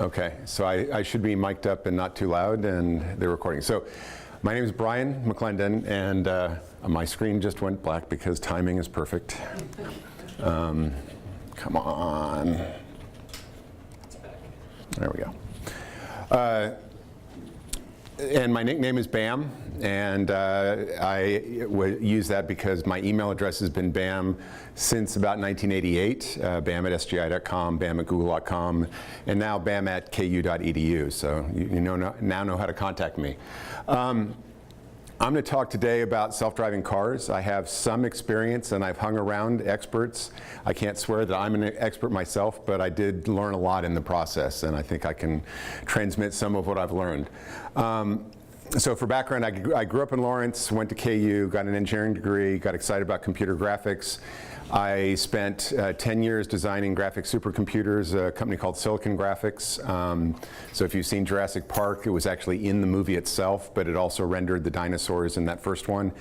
Okay, so I should be mic'd up and not too loud, and they're recording. So my name is Brian McClendon, and my screen just went black because timing is perfect. Come on. There we go. And my nickname is Bam, and I use that because my email address has been Bam since about 1988, bam@sgi.com, bam@google.com, and now bam@ku.edu, so you now know how to contact me. I'm going to talk today about self-driving cars. I have some experience and I've hung around experts. I can't swear that I'm an expert myself, but I did learn a lot in the process, and I think I can transmit some of what I've learned. So for background, I grew up in Lawrence, went to KU, got an engineering degree, got excited about computer graphics. I spent 10 years designing graphic supercomputers, a company called Silicon Graphics. So if you've seen Jurassic Park, it was actually in the movie itself, but it also rendered the dinosaurs in that first one.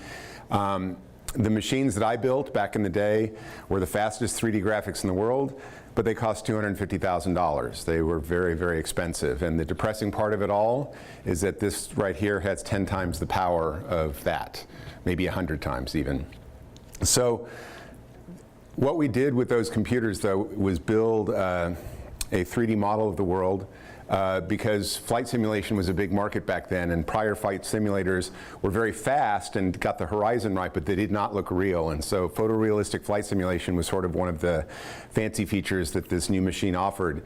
The machines that I built back in the day were the fastest 3D graphics in the world, but they cost $250,000. They were very, very expensive. And the depressing part of it all is that this right here has 10 times the power of that, maybe 100 times even. So what we did with those computers, though, was build a 3D model of the world because flight simulation was a big market back then, and prior flight simulators were very fast and got the horizon right, but they did not look real. And so photorealistic flight simulation was sort of one of the fancy features that this new machine offered.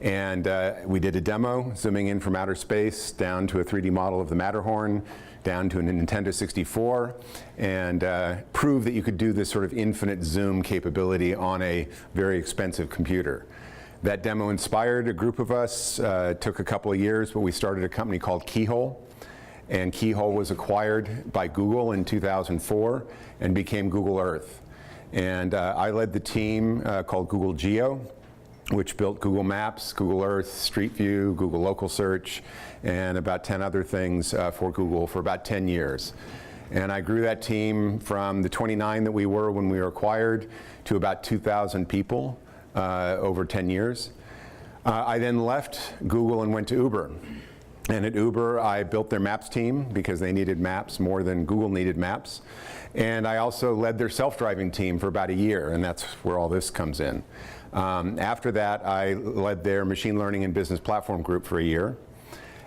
And we did a demo, zooming in from outer space down to a 3D model of the Matterhorn, down to a Nintendo 64, and proved that you could do this sort of infinite zoom capability on a very expensive computer. That demo inspired a group of us. Took a couple of years, but we started a company called Keyhole. And Keyhole was acquired by Google in 2004 and became Google Earth. And I led the team called Google Geo, which built Google Maps, Google Earth, Street View, Google Local Search, and about 10 other things for Google for about 10 years. And I grew that team from the 29 that we were when we were acquired to about 2,000 people over 10 years. I then left Google and went to Uber. And at Uber, I built their Maps team because they needed maps more than Google needed maps. And I also led their self-driving team for about a year, and that's where all this comes in. After that, I led their machine learning and business platform group for a year.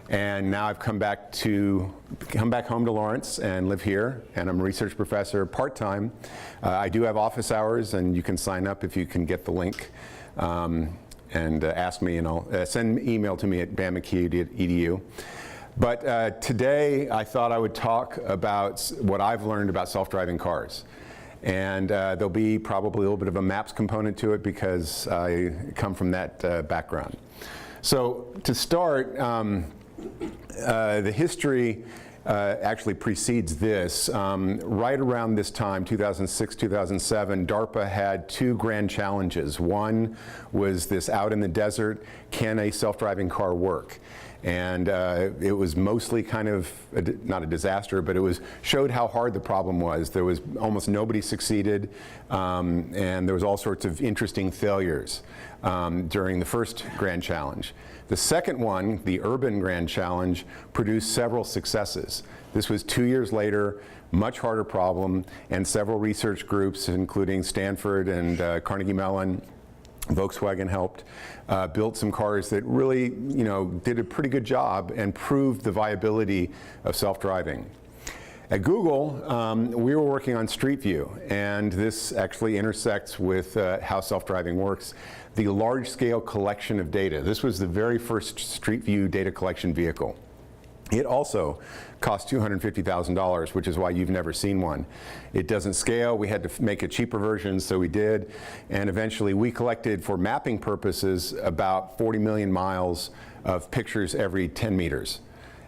And now I've come back home to Lawrence and live here, and I'm a research professor part-time. I do have office hours, and you can sign up if you can get the link and ask me, and I'll send an email to me at bam@ku.edu. But today I thought I would talk about what I've learned about self-driving cars. And there'll be probably a little bit of a maps component to it because I come from that background. So to start, the history actually precedes this. Right around this time, 2006, 2007, DARPA had two grand challenges. One was this out in the desert, can a self-driving car work? And it was mostly kind of, not a disaster, but it showed how hard the problem was. There was almost nobody succeeded, and there was all sorts of interesting failures during the first grand challenge. The second one, the urban grand challenge, produced several successes. This was 2 years later, much harder problem, and several research groups, including Stanford and Carnegie Mellon, Volkswagen helped, built some cars that really, did a pretty good job and proved the viability of self-driving. At Google, we were working on Street View, and this actually intersects with how self-driving works. The large-scale collection of data. This was the very first Street View data collection vehicle. It also cost $250,000, which is why you've never seen one. It doesn't scale. We had to make a cheaper version, so we did. And eventually we collected, for mapping purposes, about 40 million miles of pictures every 10 meters.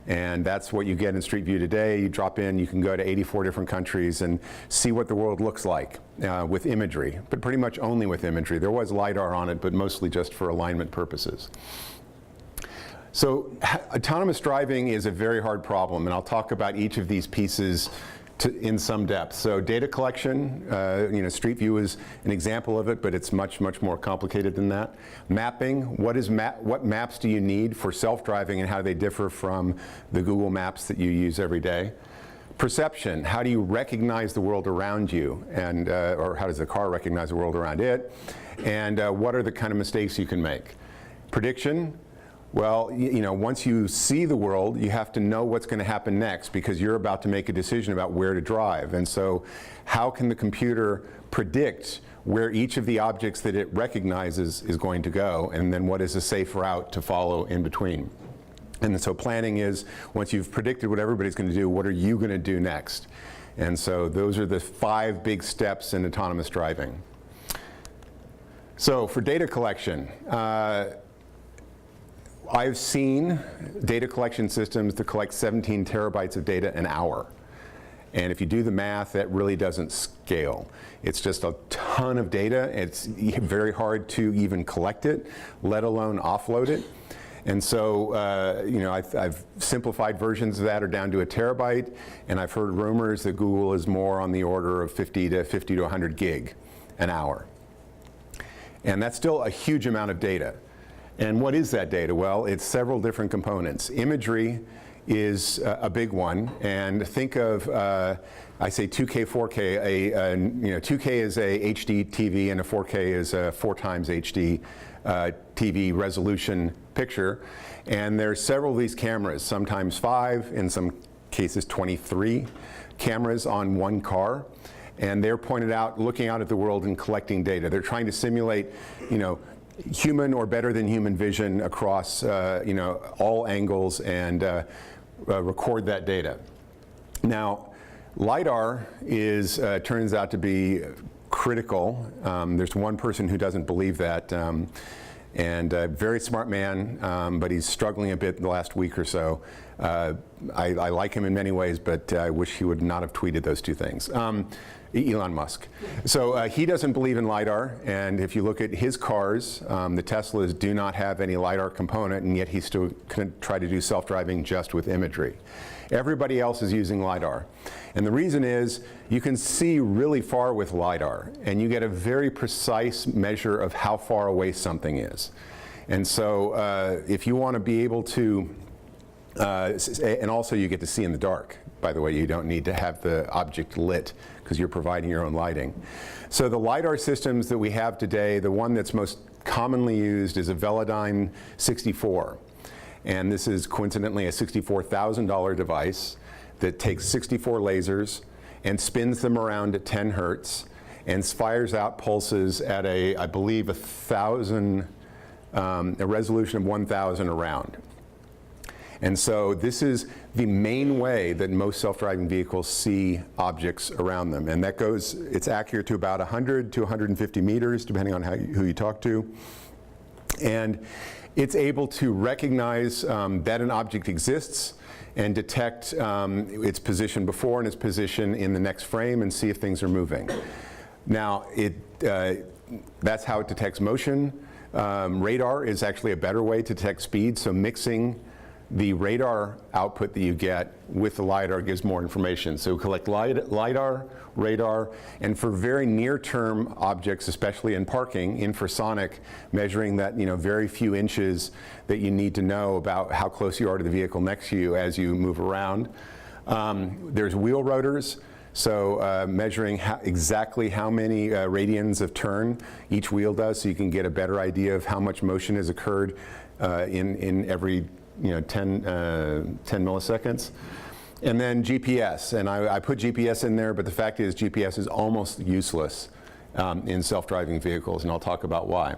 And that's what you get in Street View today. You drop in, you can go to 84 different countries and see what the world looks like with imagery, but pretty much only with imagery. There was LiDAR on it, but mostly just for alignment purposes. So autonomous driving is a very hard problem, and I'll talk about each of these pieces in some depth. So data collection, Street View is an example of it, but it's much, much more complicated than that. Mapping, what maps do you need for self-driving and how do they differ from the Google Maps that you use every day? Perception, how do you recognize the world around you, and or how does the car recognize the world around it? And what are the kind of mistakes you can make? Prediction, well, once you see the world, you have to know what's going to happen next because you're about to make a decision about where to drive. And so how can the computer predict where each of the objects that it recognizes is going to go, and then what is a safe route to follow in between? And so planning is, once you've predicted what everybody's going to do, what are you going to do next? And so those are the 5 big steps in autonomous driving. So for data collection, I've seen data collection systems that collect 17 terabytes of data an hour. And if you do the math, that really doesn't scale. It's just a ton of data. It's very hard to even collect it, let alone offload it. And so, I've simplified versions of that are down to a terabyte, and I've heard rumors that Google is more on the order of 50 to 100 gig an hour. And that's still a huge amount of data. And what is that data? Well, it's several different components. Imagery is a big one, and think of, I say 2K, 4K. 2K is a HD TV, and a 4K is a 4 times HD TV resolution picture. And there's several of these cameras, sometimes 5, in some cases 23 cameras on one car. And they're pointed out, looking out at the world and collecting data. They're trying to simulate, human or better than human vision across all angles and record that data. Now, LiDAR turns out to be critical. There's one person who doesn't believe that, and a very smart man, but he's struggling a bit in the last week or so. I like him in many ways, but I wish he would not have tweeted those 2 things. Elon Musk. So he doesn't believe in LiDAR, and if you look at his cars, the Teslas do not have any LiDAR component, and yet he's still going to try to do self-driving just with imagery. Everybody else is using LiDAR. And the reason is you can see really far with LiDAR, and you get a very precise measure of how far away something is. And so if you want to be able to, and also you get to see in the dark. By the way, you don't need to have the object lit because you're providing your own lighting. So the LiDAR systems that we have today, the one that's most commonly used is a Velodyne 64. And this is coincidentally a $64,000 device that takes 64 lasers and spins them around at 10 hertz and fires out pulses at I believe, a resolution of 1,000 around. And so this is the main way that most self-driving vehicles see objects around them. And it's accurate to about 100 to 150 meters, depending on who you talk to. And it's able to recognize that an object exists and detect its position before and its position in the next frame and see if things are moving. Now, that's how it detects motion. Radar is actually a better way to detect speed, so mixing the radar output that you get with the LiDAR gives more information. So we collect LiDAR, radar, and for very near-term objects, especially in parking, infrasonic, measuring that very few inches that you need to know about how close you are to the vehicle next to you as you move around. There's wheel rotors, so measuring exactly how many radians of turn each wheel does, so you can get a better idea of how much motion has occurred in every 10 milliseconds. And then GPS, and I put GPS in there, but the fact is GPS is almost useless in self-driving vehicles, and I'll talk about why.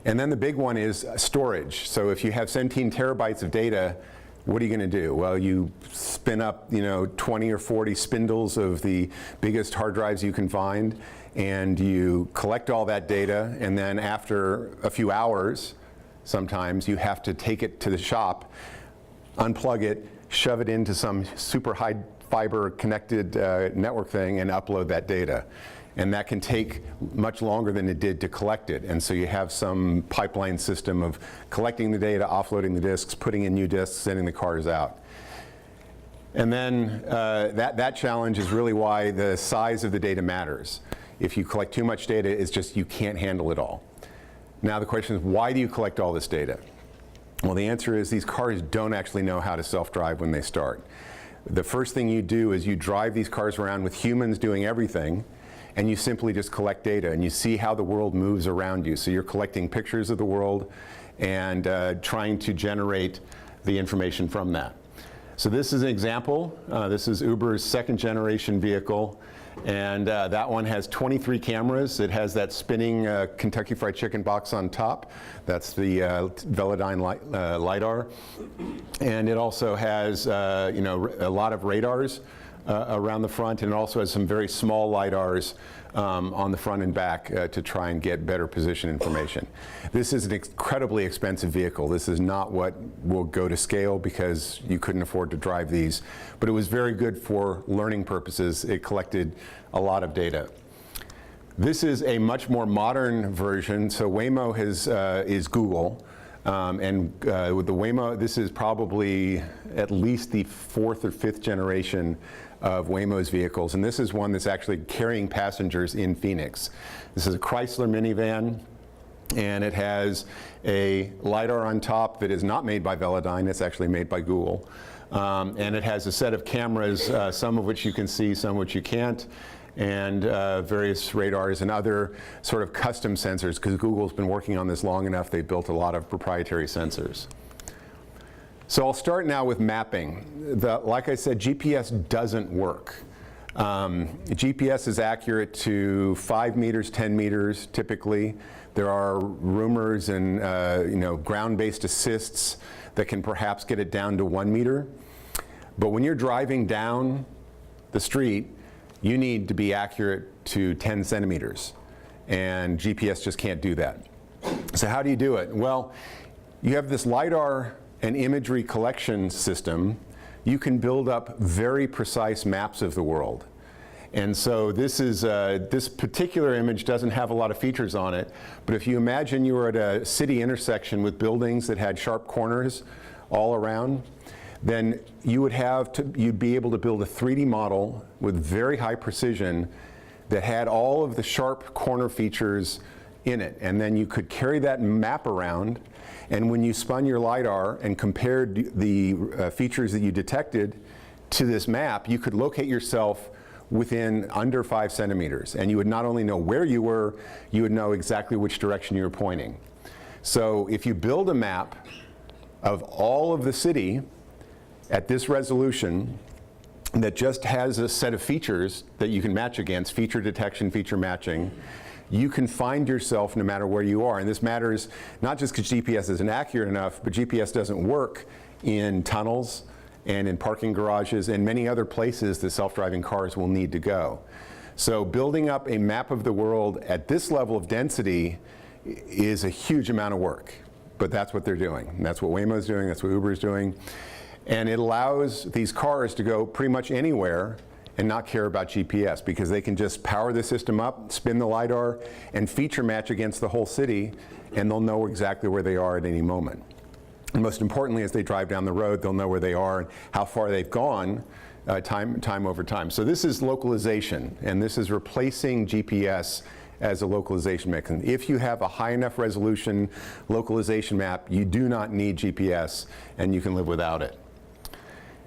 And then the big one is storage. So if you have 17 terabytes of data, what are you going to do? Well, you spin up 20 or 40 spindles of the biggest hard drives you can find, and you collect all that data, and then after a few hours, sometimes you have to take it to the shop, unplug it, shove it into some super high fiber connected network thing and upload that data. And that can take much longer than it did to collect it. And so you have some pipeline system of collecting the data, offloading the disks, putting in new disks, sending the cars out. And then that challenge is really why the size of the data matters. If you collect too much data, it's just you can't handle it all. Now the question is, why do you collect all this data? Well, the answer is these cars don't actually know how to self-drive when they start. The first thing you do is you drive these cars around with humans doing everything, and you simply just collect data, and you see how the world moves around you. So you're collecting pictures of the world and trying to generate the information from that. So this is an example. This is Uber's second generation vehicle. And that one has 23 cameras. It has that spinning Kentucky Fried Chicken box on top. That's the Velodyne LiDAR. And it also has a lot of radars around the front, and it also has some very small LiDARs on the front and back to try and get better position information. This is an incredibly expensive vehicle. This is not what will go to scale because you couldn't afford to drive these, but it was very good for learning purposes. It collected a lot of data. This is a much more modern version. So Waymo is Google. With the Waymo, this is probably at least the 4th or 5th generation of Waymo's vehicles. And this is one that's actually carrying passengers in Phoenix. This is a Chrysler minivan, and it has a LiDAR on top that is not made by Velodyne. It's actually made by Google. And it has a set of cameras, some of which you can see, some of which you can't, and various radars and other sort of custom sensors, because Google's been working on this long enough. They've built a lot of proprietary sensors. So I'll start now with mapping. Like I said, GPS doesn't work. GPS is accurate to 5 meters, 10 meters typically. There are rumors and ground-based assists that can perhaps get it down to 1 meter. But when you're driving down the street, you need to be accurate to 10 centimeters. And GPS just can't do that. So how do you do it? Well, you have this LiDAR and imagery collection system. You can build up very precise maps of the world. And so this particular image doesn't have a lot of features on it, but if you imagine you were at a city intersection with buildings that had sharp corners all around, then you'd be able to build a 3D model with very high precision that had all of the sharp corner features in it. And then you could carry that map around, and when you spun your LiDAR and compared the features that you detected to this map, you could locate yourself within under 5 centimeters. And you would not only know where you were, you would know exactly which direction you were pointing. So if you build a map of all of the city at this resolution that just has a set of features that you can match against, feature detection, feature matching, you can find yourself no matter where you are. And this matters not just because GPS isn't accurate enough, but GPS doesn't work in tunnels and in parking garages and many other places that self-driving cars will need to go. So building up a map of the world at this level of density is a huge amount of work, but that's what they're doing. And that's what Waymo's doing, that's what Uber's doing. And it allows these cars to go pretty much anywhere and not care about GPS, because they can just power the system up, spin the LiDAR, and feature match against the whole city, and they'll know exactly where they are at any moment. And most importantly, as they drive down the road, they'll know where they are and how far they've gone time over time. So this is localization, and this is replacing GPS as a localization mechanism. If you have a high enough resolution localization map, you do not need GPS, and you can live without it.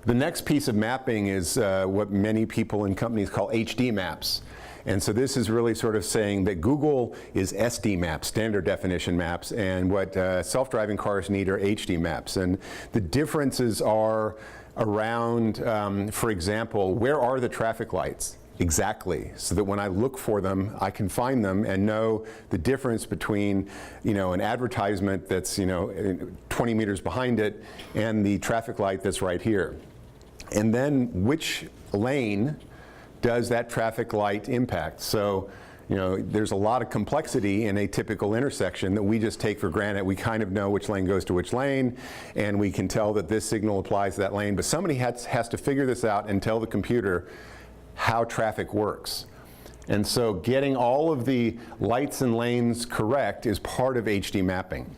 The next piece of mapping is what many people and companies call HD maps. And so this is really sort of saying that Google is SD maps, standard definition maps, and what self-driving cars need are HD maps. And the differences are around, for example, where are the traffic lights? Exactly, so that when I look for them, I can find them and know the difference between, an advertisement that's, 20 meters behind it and the traffic light that's right here. And then which lane does that traffic light impact? So, there's a lot of complexity in a typical intersection that we just take for granted. We kind of know which lane goes to which lane, and we can tell that this signal applies to that lane, but somebody has to figure this out and tell the computer how traffic works. And so getting all of the lights and lanes correct is part of HD mapping.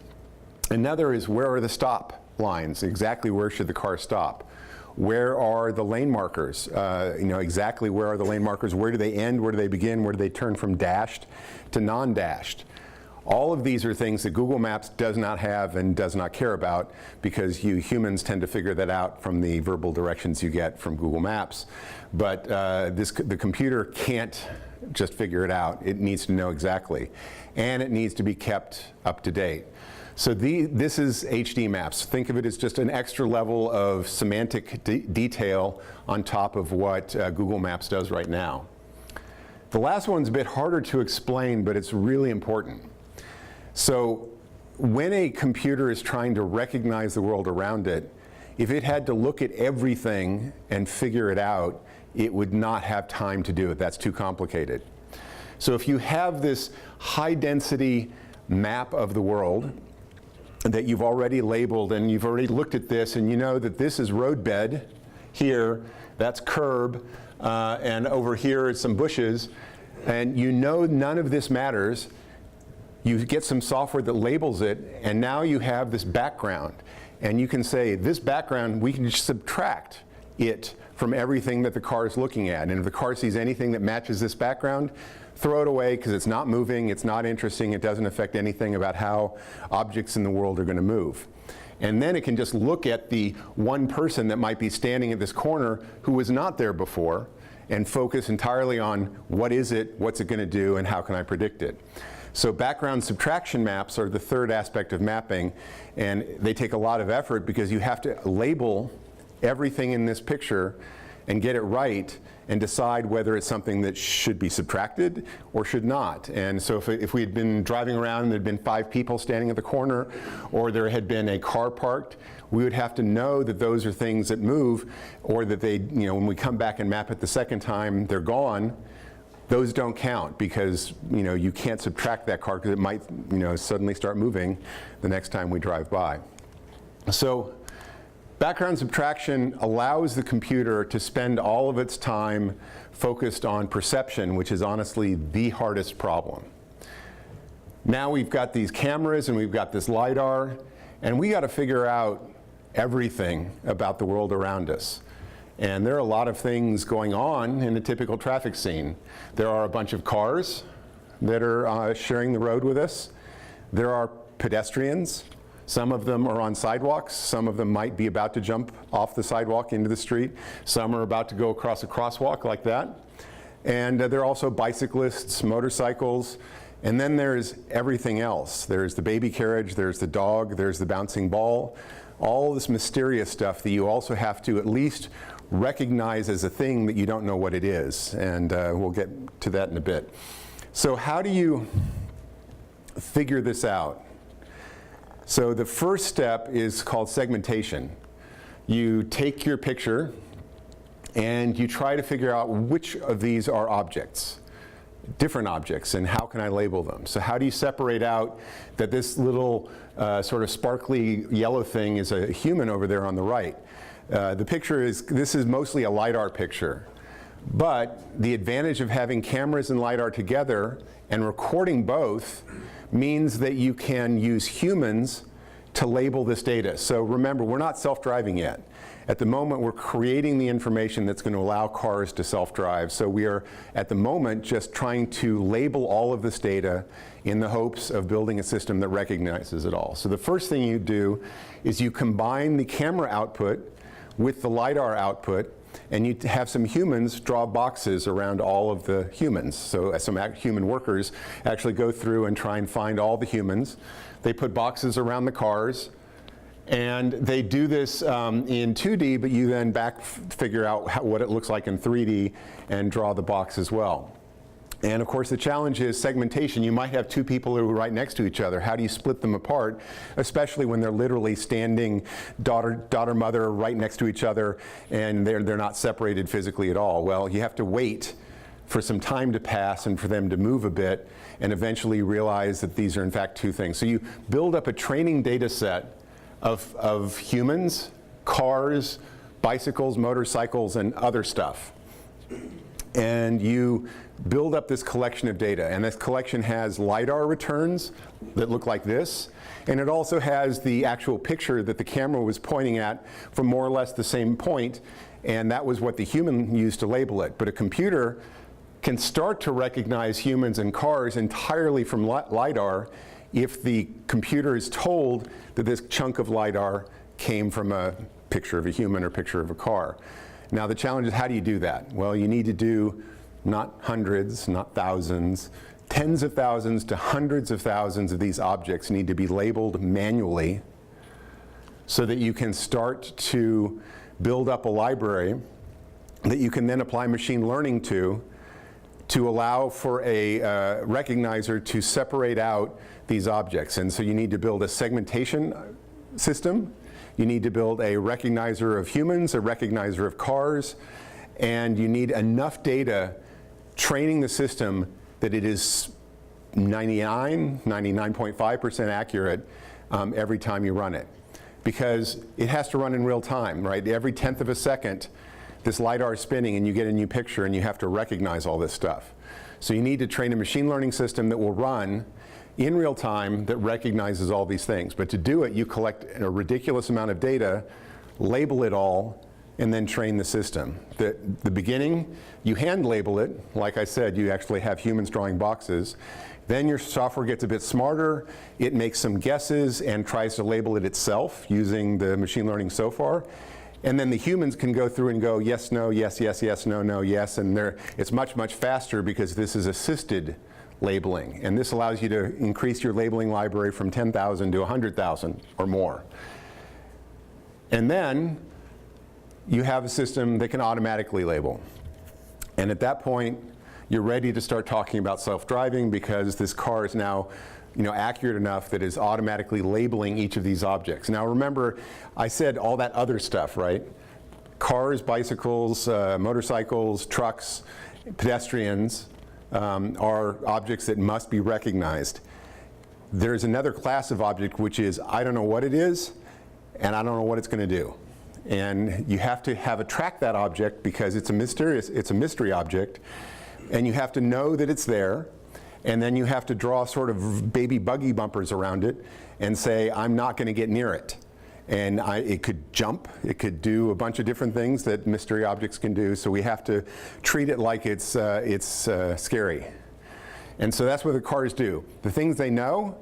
Another is, where are the stop lines? Exactly where should the car stop? Where are the lane markers? Exactly where are the lane markers? Where do they end? Where do they begin? Where do they turn from dashed to non-dashed? All of these are things that Google Maps does not have and does not care about, because you humans tend to figure that out from the verbal directions you get from Google Maps. But the computer can't just figure it out. It needs to know exactly. And it needs to be kept up to date. So this is HD maps. Think of it as just an extra level of semantic detail on top of what Google Maps does right now. The last one's a bit harder to explain, but it's really important. So when a computer is trying to recognize the world around it, if it had to look at everything and figure it out, it would not have time to do it. That's too complicated. So if you have this high-density map of the world that you've already labeled, and you've already looked at this, and you know that this is roadbed here, that's curb, and over here is some bushes, and you know none of this matters, you get some software that labels it, and now you have this background. And you can say, this background, we can just subtract it from everything that the car is looking at. And if the car sees anything that matches this background, throw it away, because it's not moving, it's not interesting, it doesn't affect anything about how objects in the world are going to move. And then it can just look at the one person that might be standing at this corner who was not there before, and focus entirely on what is it, what's it going to do, and how can I predict it. So background subtraction maps are the third aspect of mapping, and they take a lot of effort because you have to label everything in this picture and get it right and decide whether it's something that should be subtracted or should not. And so if we had been driving around and there had been 5 people standing at the corner, or there had been a car parked, we would have to know that those are things that move, or that they, when we come back and map it the second time, they're gone. Those don't count, because you can't subtract that car, because it might suddenly start moving the next time we drive by. So background subtraction allows the computer to spend all of its time focused on perception, which is honestly the hardest problem. Now we've got these cameras and we've got this LiDAR, and we got to figure out everything about the world around us. And there are a lot of things going on in a typical traffic scene. There are a bunch of cars that are sharing the road with us. There are pedestrians. Some of them are on sidewalks. Some of them might be about to jump off the sidewalk into the street. Some are about to go across a crosswalk like that. And there are also bicyclists, motorcycles, and then there's everything else. There's the baby carriage, there's the dog, there's the bouncing ball, all this mysterious stuff that you also have to at least recognize as a thing that you don't know what it is. And we'll get to that in a bit. So how do you figure this out? So the first step is called segmentation. You take your picture and you try to figure out which of these are objects, different objects, and how can I label them? So how do you separate out that this little sort of sparkly yellow thing is a human over there on the right? The picture this is mostly a LiDAR picture. But the advantage of having cameras and LiDAR together and recording both means that you can use humans to label this data. So remember, we're not self-driving yet. At the moment, we're creating the information that's going to allow cars to self-drive. So we are, at the moment, just trying to label all of this data in the hopes of building a system that recognizes it all. So the first thing you do is you combine the camera output with the LiDAR output, and you have some humans draw boxes around all of the humans. So some human workers actually go through and try and find all the humans. They put boxes around the cars, and they do this in 2D, but you then figure out what it looks like in 3D and draw the box as well. And of course the challenge is segmentation. You might have 2 people who are right next to each other. How do you split them apart, especially when they're literally standing daughter, mother right next to each other, and they're not separated physically at all? Well, you have to wait for some time to pass and for them to move a bit, and eventually realize that these are in fact 2 things. So you build up a training data set of humans, cars, bicycles, motorcycles, and other stuff. and you build up this collection of data. And this collection has LiDAR returns that look like this, and it also has the actual picture that the camera was pointing at from more or less the same point, and that was what the human used to label it. But a computer can start to recognize humans and cars entirely from LiDAR if the computer is told that this chunk of LiDAR came from a picture of a human or picture of a car. Now the challenge is, how do you do that? Well, you need to do not hundreds, not thousands, tens of thousands to hundreds of thousands of these objects need to be labeled manually so that you can start to build up a library that you can then apply machine learning to allow for a recognizer to separate out these objects. And so you need to build a segmentation system. You need to build a recognizer of humans, a recognizer of cars, and you need enough data training the system that it is 99.5% accurate every time you run it. Because it has to run in real time, right? Every 1/10 of a second, this LiDAR is spinning and you get a new picture and you have to recognize all this stuff. So you need to train a machine learning system that will run in real time that recognizes all these things. But to do it, you collect a ridiculous amount of data, label it all, and then train the system. The beginning, you hand label it. Like I said, you actually have humans drawing boxes. Then your software gets a bit smarter. It makes some guesses and tries to label it itself using the machine learning so far. And then the humans can go through and go, yes, no, yes, yes, yes, no, no, yes. And it's much, much faster because this is assisted labeling. And this allows you to increase your labeling library from 10,000 to 100,000 or more. And then you have a system that can automatically label. And at that point, you're ready to start talking about self-driving because this car is now accurate enough that it's automatically labeling each of these objects. Now remember, I said all that other stuff, right? Cars, bicycles, motorcycles, trucks, pedestrians are objects that must be recognized. There's another class of object which is, I don't know what it is, and I don't know what it's going to do. And you have to track that object because it's a mystery object. And you have to know that it's there, and then you have to draw sort of baby buggy bumpers around it and say, I'm not going to get near it. And it could jump, it could do a bunch of different things that mystery objects can do, so we have to treat it like it's scary. And so that's what the cars do. The things they know,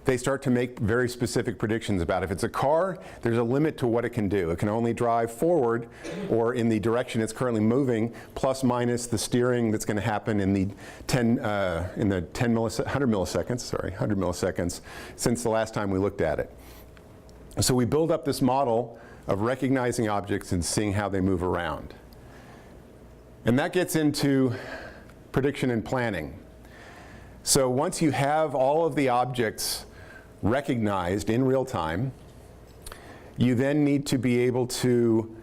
they start to make very specific predictions about. If it's a car, there's a limit to what it can do. It can only drive forward or in the direction it's currently moving, plus minus the steering that's going to happen in the 100 milliseconds since the last time we looked at it. So we build up this model of recognizing objects and seeing how they move around. And that gets into prediction and planning. So once you have all of the objects recognized in real time, you then need to be able to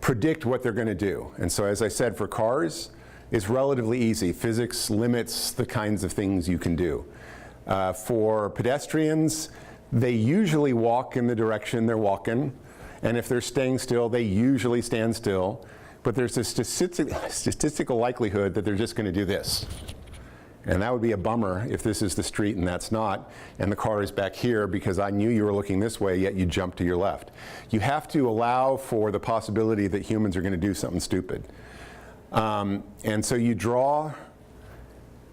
predict what they're going to do. And so as I said, for cars, it's relatively easy. Physics limits the kinds of things you can do. For pedestrians, they usually walk in the direction they're walking, and if they're staying still, they usually stand still. But there's a statistical likelihood that they're just going to do this. And that would be a bummer if this is the street and that's not, and the car is back here because I knew you were looking this way, yet you jumped to your left. You have to allow for the possibility that humans are going to do something stupid. And so you draw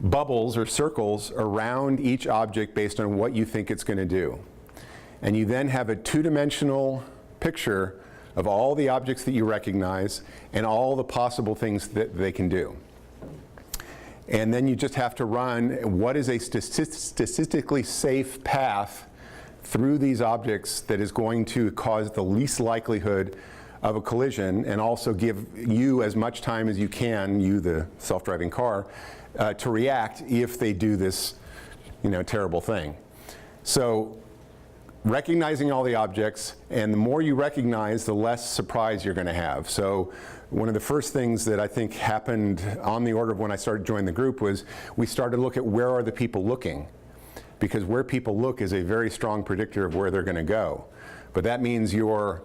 bubbles or circles around each object based on what you think it's going to do. And you then have a two-dimensional picture of all the objects that you recognize and all the possible things that they can do. And then you just have to run what is a statistically safe path through these objects that is going to cause the least likelihood of a collision and also give you as much time as you can, you the self-driving car, to react if they do this terrible thing. So recognizing all the objects, and the more you recognize, the less surprise you're going to have. So one of the first things that I think happened on the order of when I started joining the group was we started to look at where are the people looking, because where people look is a very strong predictor of where they're going to go. But that means your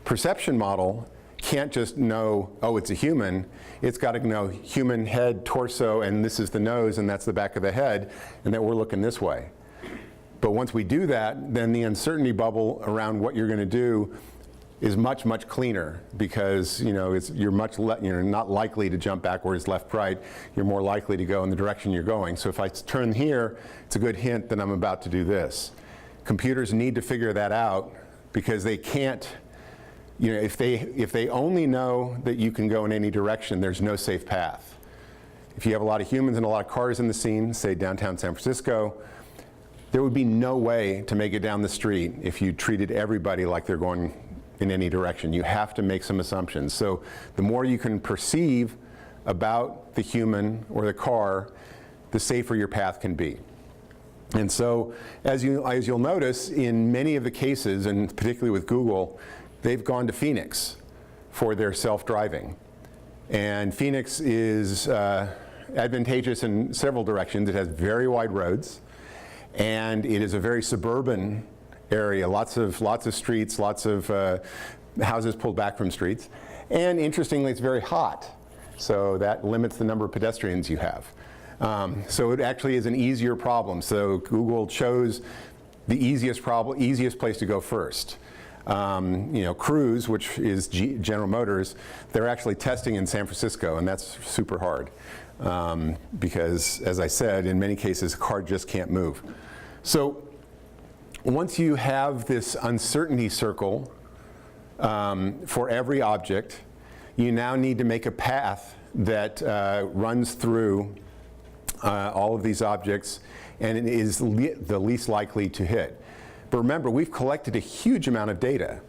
perception model can't just know, oh, it's a human. It's got to know human head, torso, and this is the nose, and that's the back of the head, and that we're looking this way. But once we do that, then the uncertainty bubble around what you're going to do is much, much cleaner, because you're not likely to jump backwards, left, right. You're more likely to go in the direction you're going. So if I turn here, it's a good hint that I'm about to do this. Computers need to figure that out, because they can't, if they only know that you can go in any direction, there's no safe path. If you have a lot of humans and a lot of cars in the scene, say downtown San Francisco, there would be no way to make it down the street if you treated everybody like they're going in any direction. You have to make some assumptions. So the more you can perceive about the human or the car, the safer your path can be. And so as you'll notice, in many of the cases, and particularly with Google, they've gone to Phoenix for their self-driving. And Phoenix is advantageous in several directions. It has very wide roads, and it is a very suburban area, lots of streets, lots of houses pulled back from streets. And interestingly, it's very hot, so that limits the number of pedestrians you have. So it actually is an easier problem. So Google chose the easiest place to go first. Cruise, which is General Motors, they're actually testing in San Francisco, and that's super hard. Because, as I said, in many cases, a car just can't move. So once you have this uncertainty circle for every object, you now need to make a path that runs through all of these objects, and it is the least likely to hit. But remember, we've collected a huge amount of data,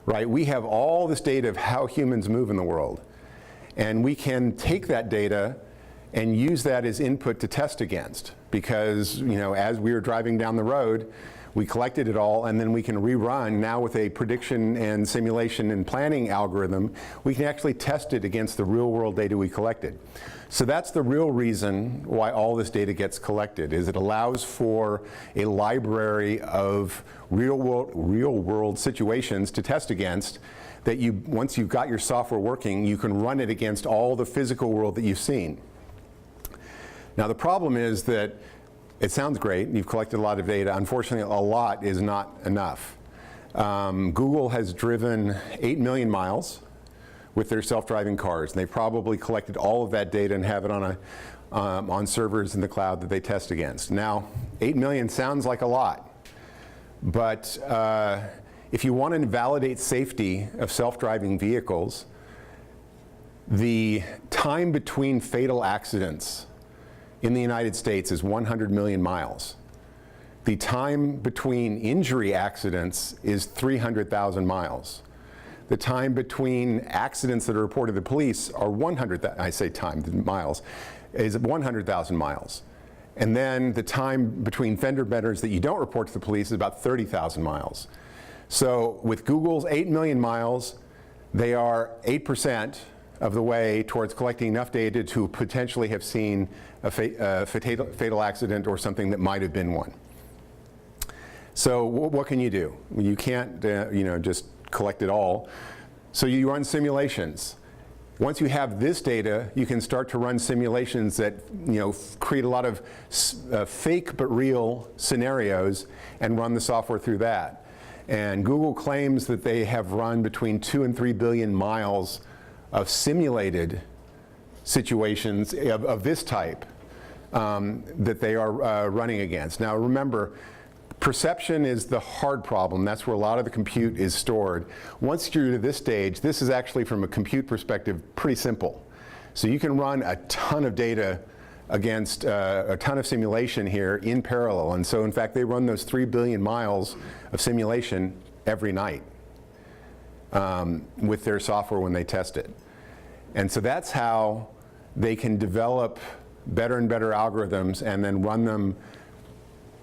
right? We have all this data of how humans move in the world. And we can take that data and use that as input to test against. Because, as we were driving down the road, we collected it all, and then we can rerun. Now with a prediction and simulation and planning algorithm, we can actually test it against the real world data we collected. So that's the real reason why all this data gets collected, is it allows for a library of real world situations to test against, that once you've got your software working, you can run it against all the physical world that you've seen. Now the problem is that it sounds great, you've collected a lot of data. Unfortunately, a lot is not enough. Google has driven 8 million miles with their self-driving cars, and they've probably collected all of that data and have it on servers in the cloud that they test against. Now, 8 million sounds like a lot, but if you want to validate safety of self-driving vehicles, the time between fatal accidents in the United States is 100 million miles. The time between injury accidents is 300,000 miles. The time between accidents that are reported to the police are miles, is 100,000 miles. And then the time between fender benders that you don't report to the police is about 30,000 miles. So with Google's 8 million miles, they are 8% of the way towards collecting enough data to potentially have seen a fatal accident or something that might have been one. So what can you do? You can't just collect it all. So you run simulations. Once you have this data, you can start to run simulations that create a lot of fake but real scenarios and run the software through that. And Google claims that they have run between 2 and 3 billion miles of simulated situations of this type that they are running against. Now remember, perception is the hard problem. That's where a lot of the compute is stored. Once you're to this stage, this is actually, from a compute perspective, pretty simple. So you can run a ton of data against a ton of simulation here in parallel. And so in fact, they run those 3 billion miles of simulation every night with their software when they test it. And so that's how they can develop better and better algorithms and then run them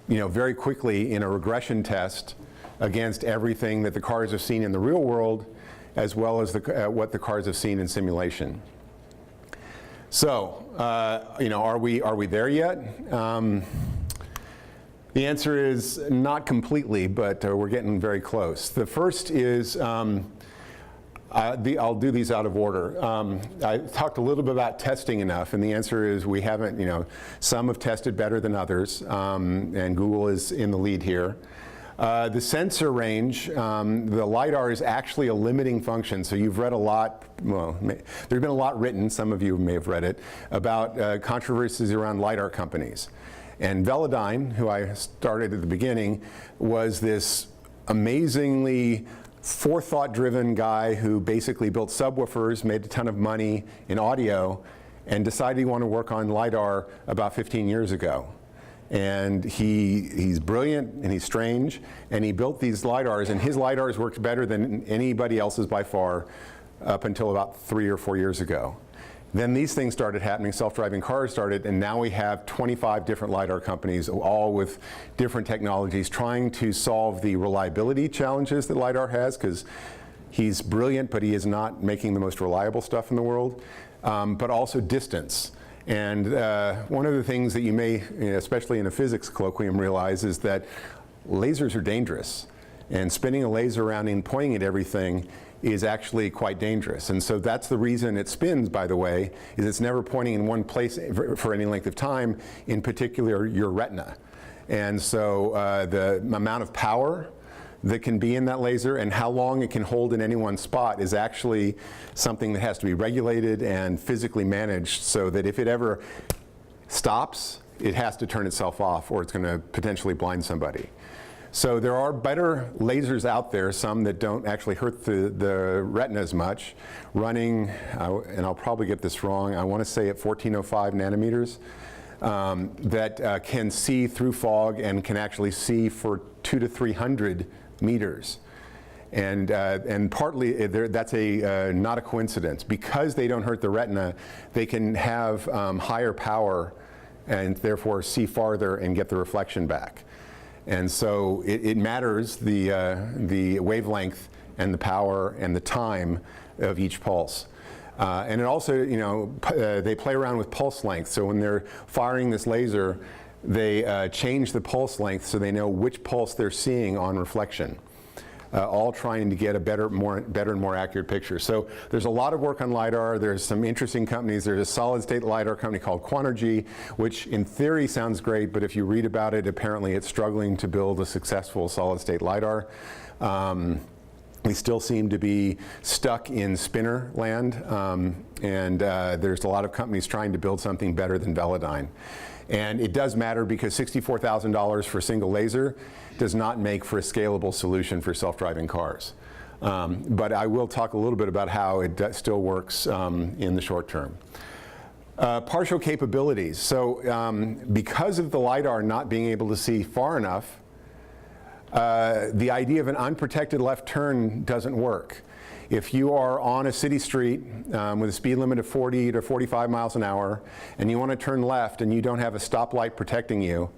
very quickly in a regression test against everything that the cars have seen in the real world, as well as what the cars have seen in simulation. So, are we there yet? The answer is not completely, but we're getting very close. The first is, I'll do these out of order. I talked a little bit about testing enough, and the answer is we haven't, some have tested better than others, and Google is in the lead here. The sensor range, the LiDAR is actually a limiting function, so you've read a lot, well, there's been a lot written, some of you may have read it, about controversies around LiDAR companies. And Velodyne, who I started at the beginning, was this amazingly forethought-driven guy who basically built subwoofers, made a ton of money in audio, and decided he wanted to work on LiDAR about 15 years ago. And he's brilliant and he's strange, and he built these LiDARs, and his LiDARs worked better than anybody else's by far up until about 3 or 4 years ago. Then these things started happening, self-driving cars started, and now we have 25 different LiDAR companies, all with different technologies, trying to solve the reliability challenges that LiDAR has, because he's brilliant, but he is not making the most reliable stuff in the world, but also distance. And one of the things that you may, especially in a physics colloquium, realize is that lasers are dangerous. And spinning a laser around and pointing at everything is actually quite dangerous. And so that's the reason it spins, by the way, is it's never pointing in one place for any length of time, in particular your retina. And so the amount of power that can be in that laser and how long it can hold in any one spot is actually something that has to be regulated and physically managed, so that if it ever stops, it has to turn itself off, or it's going to potentially blind somebody. So there are better lasers out there, some that don't actually hurt the retina as much, running, and I'll probably get this wrong, I want to say at 1405 nanometers, that can see through fog and can actually see for 200 to 300 meters. And partly that's not a coincidence. Because they don't hurt the retina, they can have higher power and therefore see farther and get the reflection back. And so it matters the wavelength and the power and the time of each pulse. And it also, they play around with pulse length. So when they're firing this laser, they change the pulse length so they know which pulse they're seeing on reflection. All trying to get a better and more accurate picture. So there's a lot of work on LiDAR. There's some interesting companies. There's a solid-state LiDAR company called Quanergy, which in theory sounds great, but if you read about it, apparently it's struggling to build a successful solid-state LiDAR. We still seem to be stuck in spinner land, and there's a lot of companies trying to build something better than Velodyne. And it does matter because $64,000 for a single laser does not make for a scalable solution for self-driving cars. But I will talk a little bit about how it still works in the short term. Partial capabilities. So because of the LiDAR not being able to see far enough, the idea of an unprotected left turn doesn't work. If you are on a city street with a speed limit of 40 to 45 miles an hour and you want to turn left and you don't have a stoplight protecting you,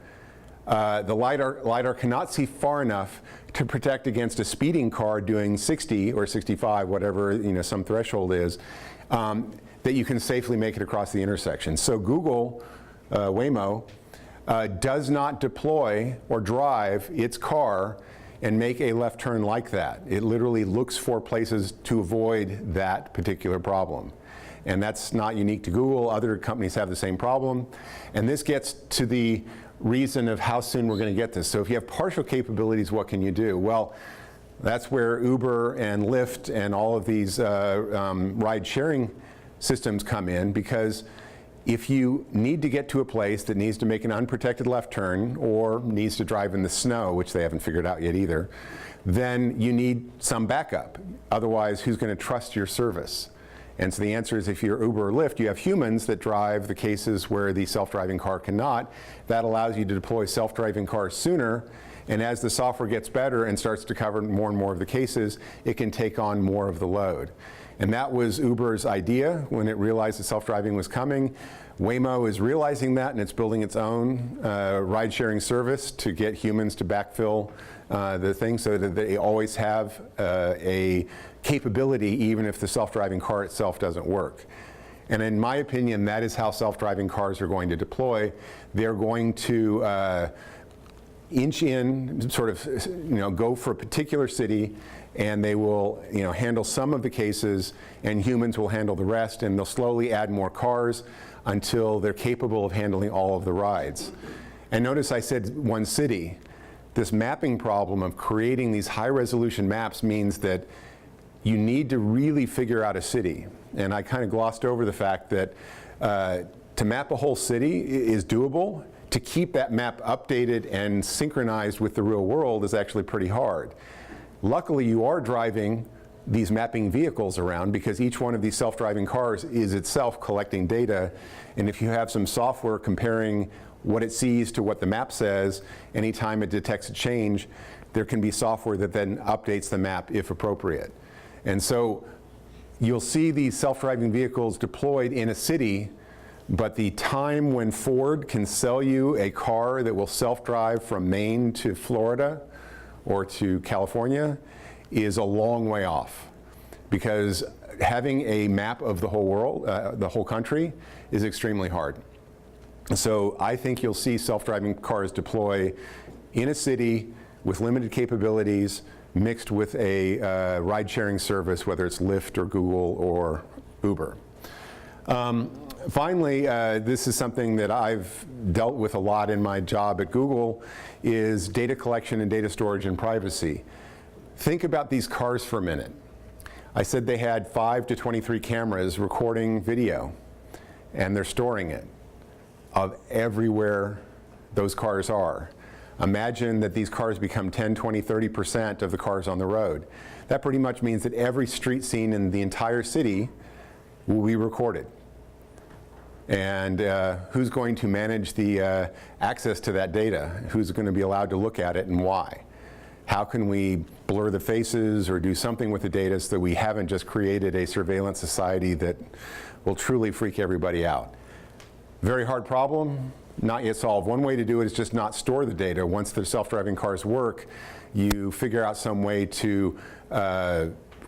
the LiDAR cannot see far enough to protect against a speeding car doing 60 or 65, whatever some threshold is, that you can safely make it across the intersection. So Google, Waymo, does not deploy or drive its car and make a left turn like that. It literally looks for places to avoid that particular problem. And that's not unique to Google. Other companies have the same problem. And this gets to the reason of how soon we're going to get this. So if you have partial capabilities, what can you do? Well, that's where Uber and Lyft and all of these ride-sharing systems come in, because if you need to get to a place that needs to make an unprotected left turn or needs to drive in the snow, which they haven't figured out yet either, then you need some backup. Otherwise, who's going to trust your service? And so the answer is, if you're Uber or Lyft, you have humans that drive the cases where the self-driving car cannot. That allows you to deploy self-driving cars sooner. And as the software gets better and starts to cover more and more of the cases, it can take on more of the load. And that was Uber's idea when it realized that self-driving was coming. Waymo is realizing that, and it's building its own ride-sharing service to get humans to backfill the thing, so that they always have a capability even if the self-driving car itself doesn't work. And in my opinion, that is how self-driving cars are going to deploy. They're going to inch in, sort of, go for a particular city, and they will, handle some of the cases, and humans will handle the rest, and they'll slowly add more cars until they're capable of handling all of the rides. And notice I said one city. This mapping problem of creating these high-resolution maps means that you need to really figure out a city. And I kind of glossed over the fact that to map a whole city is doable. To keep that map updated and synchronized with the real world is actually pretty hard. Luckily, you are driving these mapping vehicles around because each one of these self-driving cars is itself collecting data. And if you have some software comparing what it sees to what the map says, anytime it detects a change, there can be software that then updates the map if appropriate. And so you'll see these self-driving vehicles deployed in a city, but the time when Ford can sell you a car that will self-drive from Maine to Florida or to California is a long way off, because having a map of the whole world, the whole country, is extremely hard. So I think you'll see self-driving cars deploy in a city with limited capabilities, mixed with a ride-sharing service, whether it's Lyft or Google or Uber. Finally, this is something that I've dealt with a lot in my job at Google, is data collection and data storage and privacy. Think about these cars for a minute. I said they had 5 to 23 cameras recording video, and they're storing it of everywhere those cars are. Imagine that these cars become 10, 20, 30% of the cars on the road. That pretty much means that every street scene in the entire city will be recorded. And who's going to manage the access to that data? Who's going to be allowed to look at it, and why? How can we blur the faces or do something with the data so that we haven't just created a surveillance society that will truly freak everybody out? Very hard problem, not yet solved. One way to do it is just not store the data. Once the self-driving cars work, you figure out some way to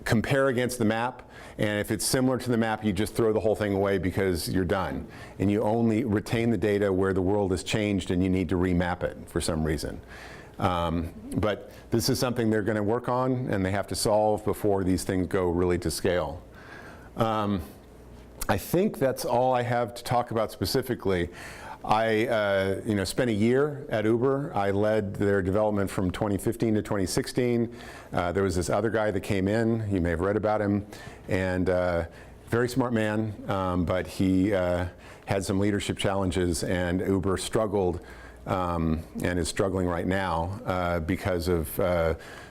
compare against the map, and if it's similar to the map, you just throw the whole thing away because you're done. And you only retain the data where the world has changed and you need to remap it for some reason. But this is something they're going to work on and they have to solve before these things go really to scale. I think that's all I have to talk about specifically. I spent a year at Uber. I led their development from 2015 to 2016. There was this other guy that came in. You may have read about him. And very smart man, but he had some leadership challenges, and Uber struggled and is struggling right now because of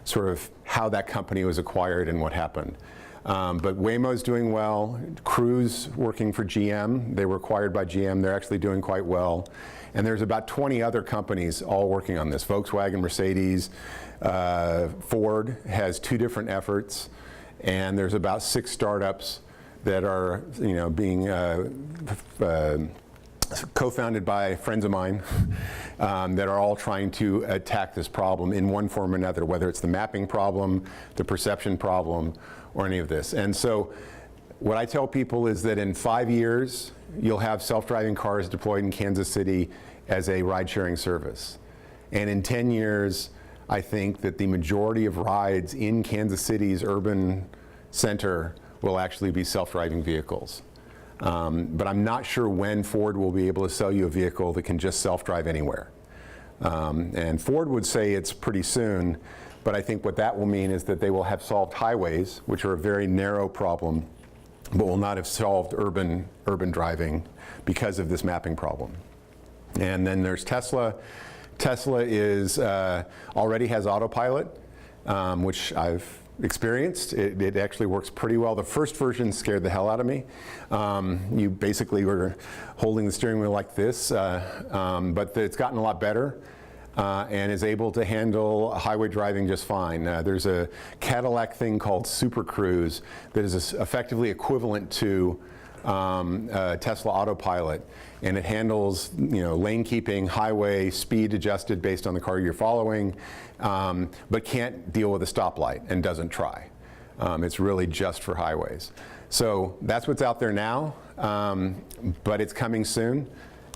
sort of how that company was acquired and what happened. But Waymo's doing well. Cruise working for GM. They were acquired by GM. They're actually doing quite well. And there's about 20 other companies all working on this. Volkswagen, Mercedes, Ford has 2 different efforts. And there's about 6 startups that are, being co-founded by friends of mine that are all trying to attack this problem in one form or another, whether it's the mapping problem, the perception problem, or any of this. And so what I tell people is that in 5 years, you'll have self-driving cars deployed in Kansas City as a ride-sharing service. And in 10 years, I think that the majority of rides in Kansas City's urban center will actually be self-driving vehicles. But I'm not sure when Ford will be able to sell you a vehicle that can just self-drive anywhere. And Ford would say it's pretty soon, but I think what that will mean is that they will have solved highways, which are a very narrow problem, but will not have solved urban driving because of this mapping problem. And then there's Tesla. Tesla is already has autopilot, which I've experienced. It actually works pretty well. The first version scared the hell out of me. You basically were holding the steering wheel like this, but it's gotten a lot better and is able to handle highway driving just fine. There's a Cadillac thing called Super Cruise that is effectively equivalent to Tesla autopilot, and it handles lane keeping, highway speed adjusted based on the car you're following, but can't deal with a stoplight and doesn't try. It's really just for highways. So that's what's out there now, but it's coming soon,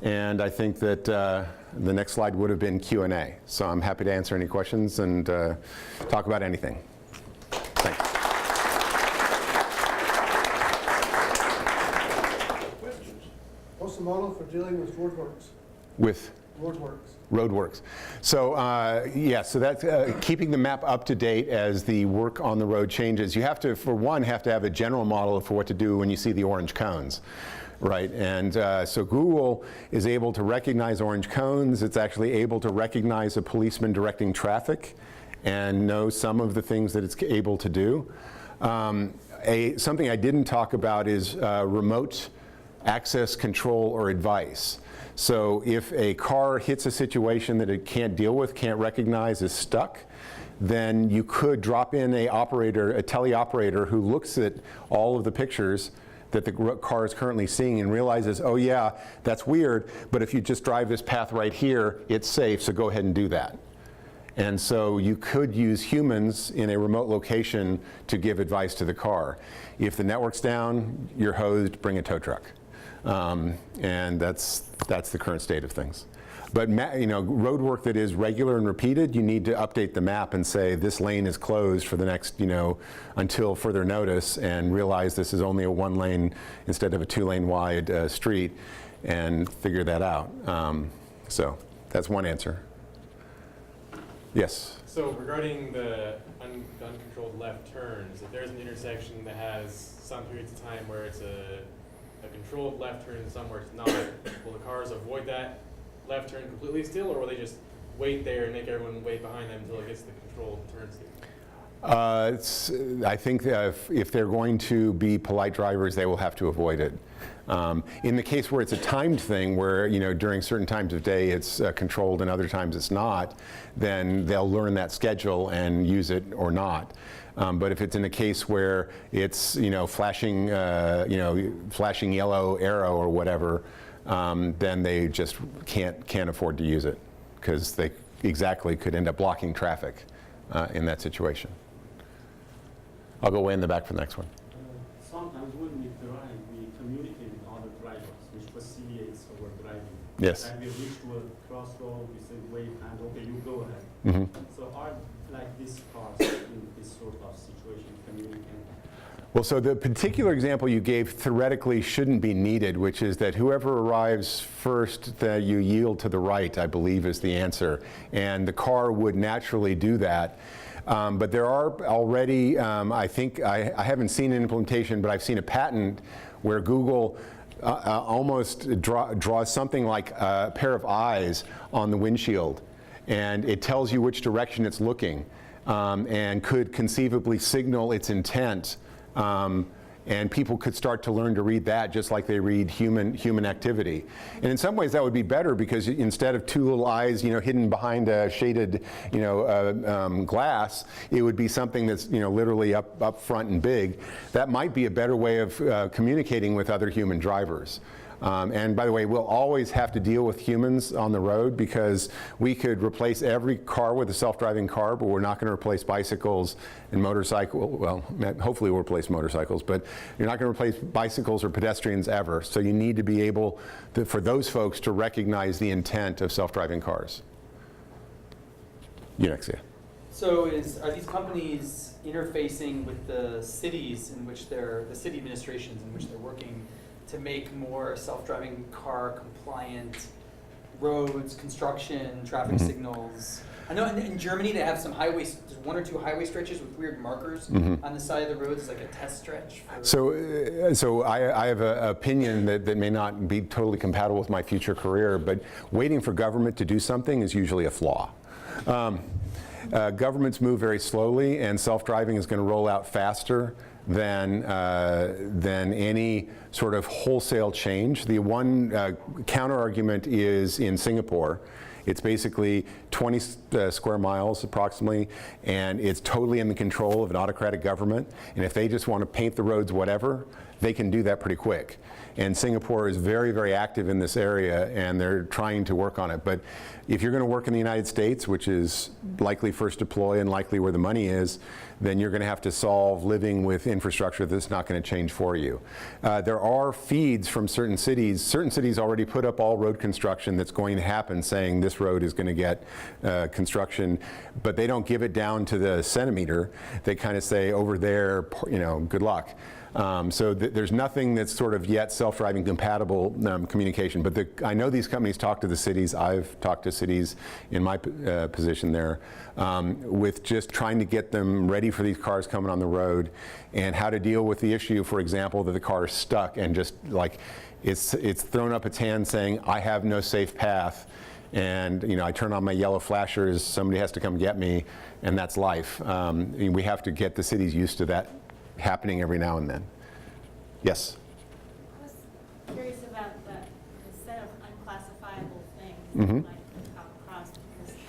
and I think that the next slide would have been Q&A. So I'm happy to answer any questions and talk about anything. Thanks. Questions? What's the model for dealing with roadworks? With? Roadworks. Roadworks. So yeah, so that's keeping the map up to date as the work on the road changes. You have to, for one, have to have a general model for what to do when you see the orange cones. Right, and so Google is able to recognize orange cones. It's actually able to recognize a policeman directing traffic and know some of the things that it's able to do. Something I didn't talk about is remote access control or advice. So if a car hits a situation that it can't deal with, can't recognize, is stuck, then you could drop in a teleoperator who looks at all of the pictures that the car is currently seeing and realizes, oh yeah, that's weird, but if you just drive this path right here, it's safe, so go ahead and do that. And so you could use humans in a remote location to give advice to the car. If the network's down, you're hosed, bring a tow truck. And that's the current state of things. But road work that is regular and repeated, you need to update the map and say this lane is closed for the next, until further notice, and realize this is only a 1-lane instead of a 2-lane wide street, and figure that out. So that's one answer. Yes? So regarding the uncontrolled left turns, if there's an intersection that has some periods of time where it's a controlled left turn and somewhere it's not, will the cars avoid that left turn completely still, or will they just wait there and make everyone wait behind them until it gets to the controlled turn signal? I think that if they're going to be polite drivers, they will have to avoid it. In the case where it's a timed thing, where during certain times of day it's controlled and other times it's not, then they'll learn that schedule and use it or not. But if it's in a case where it's flashing flashing yellow arrow or whatever, then they just can't afford to use it, because they could end up blocking traffic in that situation. I'll go way in the back for the next one. Sometimes when we drive, we communicate with other drivers, which facilitates our driving. Yes. Like we reach to a crossroad, we say wave hand, okay, you go ahead. Mm-hmm. So are like these cars in this sort of situation communicating? Well, so the particular example you gave theoretically shouldn't be needed, which is that whoever arrives first, that you yield to the right, I believe is the answer. And the car would naturally do that. But there are already, I think, I haven't seen an implementation, but I've seen a patent where Google almost draws something like a pair of eyes on the windshield. And it tells you which direction it's looking, and could conceivably signal its intent. And people could start to learn to read that just like they read human activity. And in some ways that would be better, because instead of two little eyes hidden behind a shaded glass, it would be something that's literally up front and big. That might be a better way of communicating with other human drivers. And by the way, we'll always have to deal with humans on the road, because we could replace every car with a self-driving car, but we're not going to replace bicycles and motorcycles. Well, hopefully we'll replace motorcycles, but you're not going to replace bicycles or pedestrians ever. So you need to be able for those folks to recognize the intent of self-driving cars. Unix, yeah. So are these companies interfacing with the cities in which the city administrations in which they're working to make more self-driving car compliant roads, construction, traffic signals? I know in Germany they have some highways, there's 1 or 2 highway stretches with weird markers on the side of the roads. It's like a test stretch. So I have an opinion that may not be totally compatible with my future career, but waiting for government to do something is usually a flaw. Governments move very slowly, and self-driving is going to roll out faster than any sort of wholesale change. The one counter argument is in Singapore. It's basically 20 square miles approximately, and it's totally in the control of an autocratic government. And if they just want to paint the roads whatever, they can do that pretty quick. And Singapore is very, very active in this area, and they're trying to work on it. But if you're going to work in the United States, which is likely first deploy and likely where the money is, then you're going to have to solve living with infrastructure that's not going to change for you. There are feeds from certain cities. Certain cities already put up all road construction that's going to happen, saying this road is going to get construction, but they don't give it down to the centimeter. They kind of say, over there, you know, good luck. So there's nothing that's sort of yet self-driving compatible communication. But I know these companies talk to the cities. I've talked to cities in my position there with just trying to get them ready for these cars coming on the road, and how to deal with the issue, for example, that the car is stuck and just like it's thrown up its hand saying, I have no safe path. And you know, I turn on my yellow flashers, somebody has to come get me, and that's life. We have to get the cities used to that happening every now and then. Yes? I was curious about the set of unclassifiable things Mhm. that might come across, because it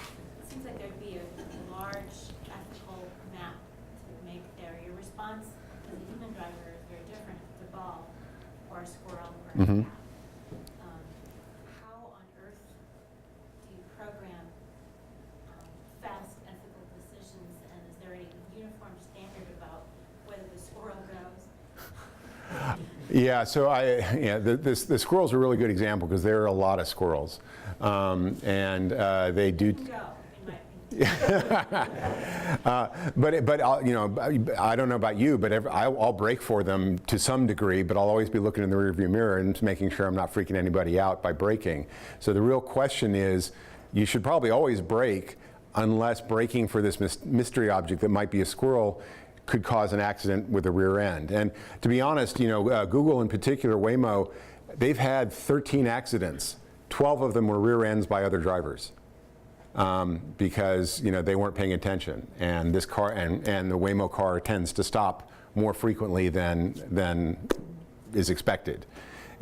seems like there'd be a large ethical map to make there. Your response as a human driver is very different if it's a ball or a squirrel or a Mhm. cat. How on earth do you program fast ethical decisions, and is there any uniform standard about whether the squirrel goes? Yeah, so the squirrels are a really good example because there are a lot of squirrels. And they do. Go, in my opinion. But you know, I don't know about you, but I'll brake for them to some degree, but I'll always be looking in the rearview mirror and making sure I'm not freaking anybody out by braking. So the real question is, you should probably always brake, unless braking for this mystery object that might be a squirrel could cause an accident with the rear end. And to be honest, you know, Google in particular, Waymo, they've had 13 accidents. 12 of them were rear ends by other drivers. Because you know, they weren't paying attention, and this car and the Waymo car tends to stop more frequently than is expected,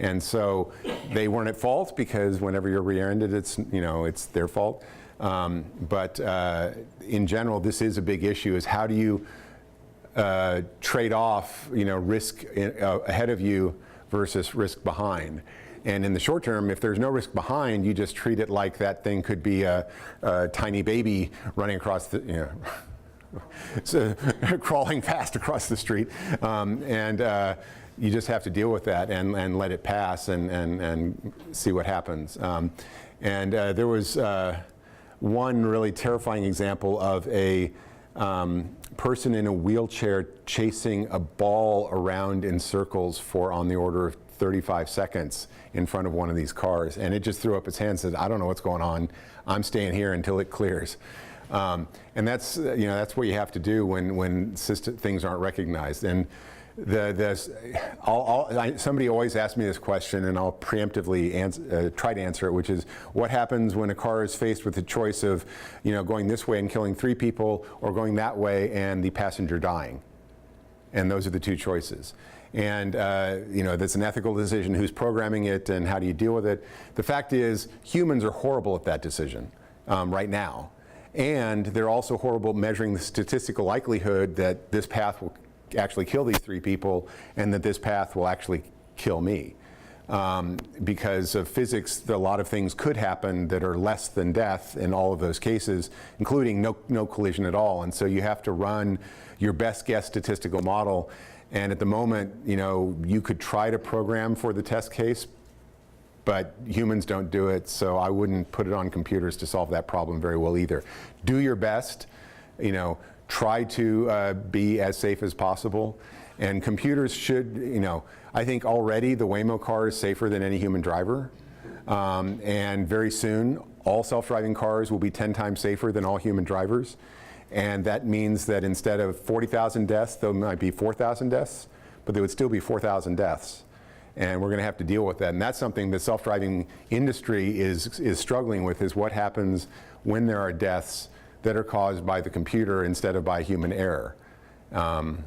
and so they weren't at fault, because whenever you're rear-ended, it's, you know, it's their fault. But in general, this is a big issue: is how do you trade off, you know, risk ahead of you versus risk behind. And in the short term, if there's no risk behind, you just treat it like that thing could be a tiny baby running across the, you know, so, crawling fast across the street. You just have to deal with that and let it pass and see what happens. There was one really terrifying example of a person in a wheelchair chasing a ball around in circles for on the order of 35 seconds in front of one of these cars, and it just threw up its hands and said, I don't know what's going on, I'm staying here until it clears. And that's, you know, that's what you have to do when things aren't recognized. And somebody always asks me this question, and I'll preemptively try to answer it, which is, what happens when a car is faced with the choice of, you know, going this way and killing 3 people, or going that way and the passenger dying? And those are the 2 choices. And you know, that's an ethical decision. Who's programming it, and how do you deal with it? The fact is, humans are horrible at that decision right now. And they're also horrible at measuring the statistical likelihood that this path will actually kill these 3 people, and that this path will actually kill me. Because of physics, a lot of things could happen that are less than death in all of those cases, including no collision at all. And so you have to run your best guess statistical model. And at the moment, you know, you could try to program for the test case, but humans don't do it, so I wouldn't put it on computers to solve that problem very well either. Do your best, you know, try to be as safe as possible, and computers should, you know, I think already the Waymo car is safer than any human driver, and very soon all self-driving cars will be 10 times safer than all human drivers. And that means that instead of 40,000 deaths, there might be 4,000 deaths, but there would still be 4,000 deaths. And we're going to have to deal with that. And that's something the self-driving industry is struggling with, is what happens when there are deaths that are caused by the computer instead of by human error. And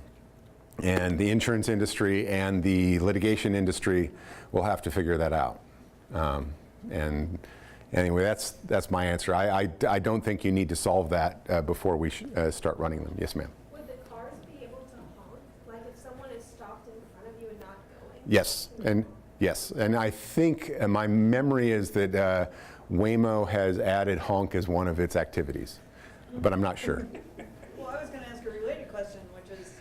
the insurance industry and the litigation industry will have to figure that out. And anyway, that's my answer. I don't think you need to solve that before we start running them. Yes, ma'am. Would the cars be able to honk? Like if someone is stopped in front of you and not Yes, and I think my memory is that Waymo has added honk as one of its activities, but I'm not sure. Well, I was going to ask a related question, which is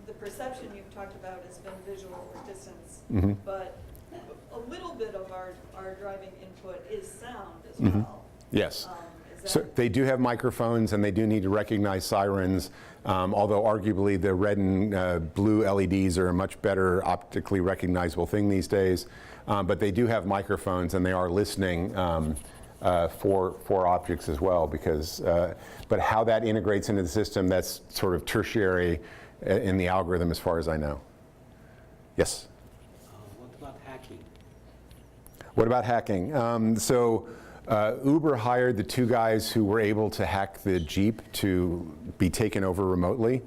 the perception you've talked about has been visual or distance, Mhm. but a little bit of our driving input is sound as Mhm. well. Yes. Is So that, they do have microphones and they do need to recognize sirens, although arguably the red and blue LEDs are a much better optically recognizable thing these days. But they do have microphones and they are listening for objects as well. Because, but how that integrates into the system, that's sort of tertiary in the algorithm as far as I know. Yes? What about hacking? What about hacking? Uber hired the two guys who were able to hack the Jeep to be taken over remotely.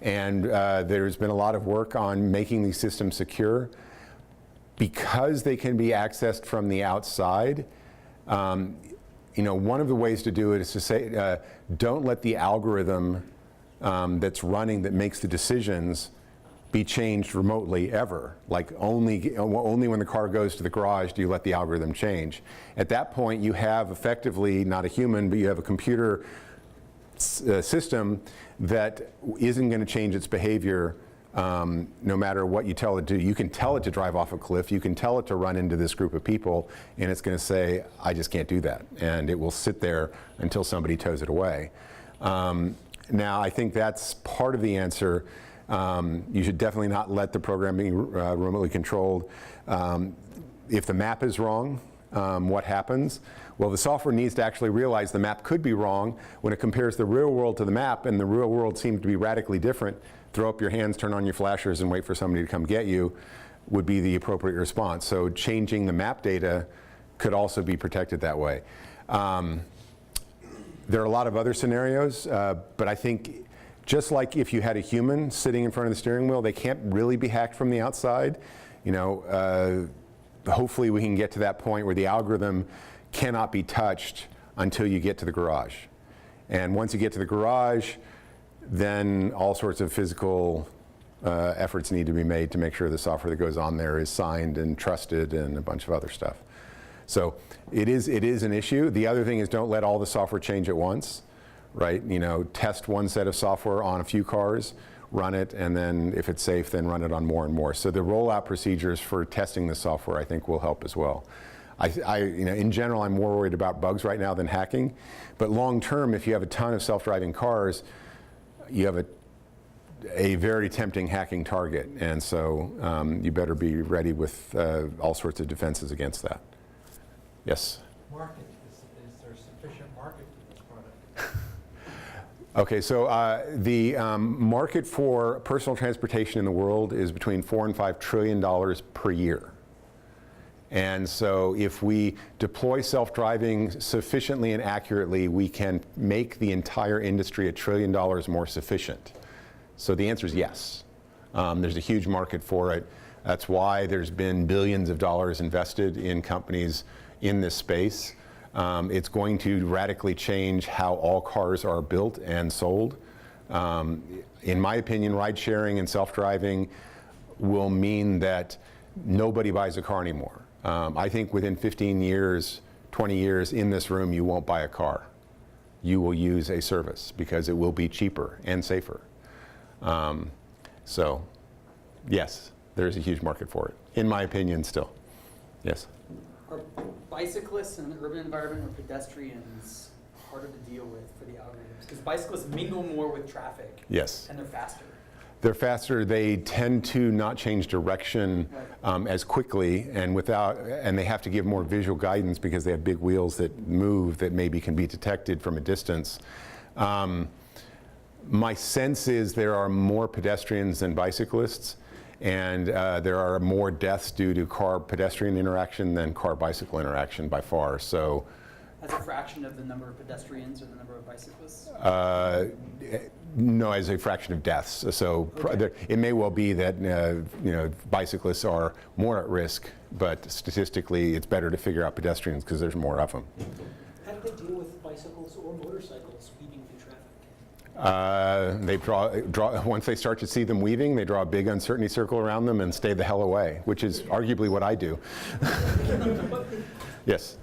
And there's been a lot of work on making these systems secure. Because they can be accessed from the outside, one of the ways to do it is to say, don't let the algorithm that's running that makes the decisions be changed remotely ever. Like only when the car goes to the garage do you let the algorithm change. At that point you have effectively not a human, but you have a computer system that isn't going to change its behavior no matter what you tell it to do. You can tell it to drive off a cliff, you can tell it to run into this group of people, and it's going to say, I just can't do that. And it will sit there until somebody tows it away. Now I think that's part of the answer. You should definitely not let the program be remotely controlled. If the map is wrong, what happens? Well, the software needs to actually realize the map could be wrong. When it compares the real world to the map and the real world seems to be radically different, throw up your hands, turn on your flashers, and wait for somebody to come get you would be the appropriate response. So changing the map data could also be protected that way. There are a lot of other scenarios, but I think just like if you had a human sitting in front of the steering wheel, they can't really be hacked from the outside. Hopefully we can get to that point where the algorithm cannot be touched until you get to the garage. And once you get to the garage, then all sorts of physical efforts need to be made to make sure the software that goes on there is signed and trusted and a bunch of other stuff. So it is an issue. The other thing is don't let all the software change at once, right? Test one set of software on a few cars, run it, and then if it's safe, then run it on more and more. So the rollout procedures for testing the software, I think, will help as well. In general, I'm more worried about bugs right now than hacking. But long term, if you have a ton of self-driving cars, you have a very tempting hacking target. And so you better be ready with all sorts of defenses against that. Yes? Market, is there sufficient market for this product? Okay, so the market for personal transportation in the world is between $4 and $5 trillion per year. And so if we deploy self-driving sufficiently and accurately, we can make the entire industry $1 trillion more sufficient. So the answer is yes. There's a huge market for it. That's why there's been billions of dollars invested in companies in this space. It's going to radically change how all cars are built and sold. In my opinion, ride sharing and self-driving will mean that nobody buys a car anymore. I think within 15 years, 20 years in this room, you won't buy a car. You will use a service because it will be cheaper and safer. So yes, there's a huge market for it, in my opinion still. Yes? Are bicyclists in an urban environment or pedestrians harder to deal with for the algorithms? Because bicyclists mingle more with traffic. Yes. And they're faster. They're faster. They tend to not change direction as quickly, and they have to give more visual guidance because they have big wheels that move that maybe can be detected from a distance. My sense is there are more pedestrians than bicyclists, and there are more deaths due to car-pedestrian interaction than car-bicycle interaction by far. So, as a fraction of the number of pedestrians or the number of bicyclists? No, as a fraction of deaths. So Okay. it may well be that bicyclists are more at risk, but statistically it's better to figure out pedestrians because there's more of them. How do they deal with bicycles or motorcycles speeding through traffic? They draw, once they start to see them weaving, they draw a big uncertainty circle around them and stay the hell away, which is arguably what I do. Yes?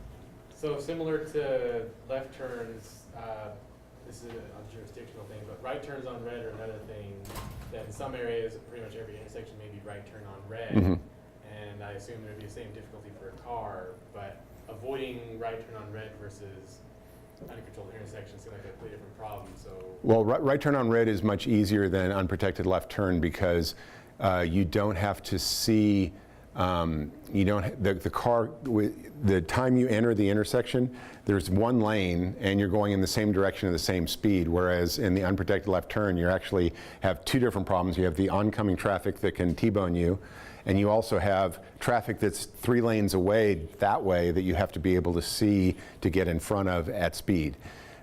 So similar to left turns, this is a jurisdictional thing, but right turns on red are another thing that in some areas, pretty much every intersection may be right turn on red. Mhm. And I assume there'd be the same difficulty for a car, but avoiding right turn on red versus uncontrolled intersections seem like a completely different problem, so. Well, right turn on red is much easier than unprotected left turn because you don't have to see, the car, the time you enter the intersection, there's one lane and you're going in the same direction at the same speed, whereas in the unprotected left turn, you actually have two different problems. You have the oncoming traffic that can T-bone you, and you also have traffic that's 3 lanes away that way that you have to be able to see to get in front of at speed.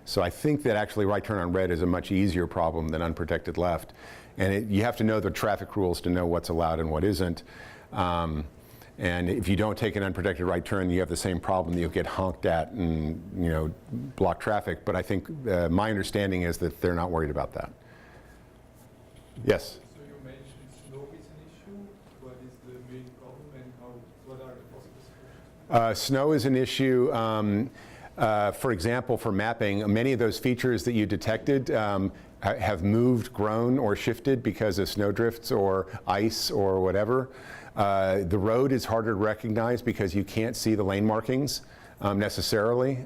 So I think that actually right turn on red is a much easier problem than unprotected left. And you have to know the traffic rules to know what's allowed and what isn't. And if you don't take an unprotected right turn, you have the same problem that you'll get honked at and block traffic. But I think my understanding is that they're not worried about that. Yes? So you mentioned snow is an issue. What is the main problem and what are the possible solutions? Snow is an issue. For example, for mapping, many of those features that you detected have moved, grown, or shifted because of snowdrifts or ice or whatever. The road is harder to recognize because you can't see the lane markings necessarily.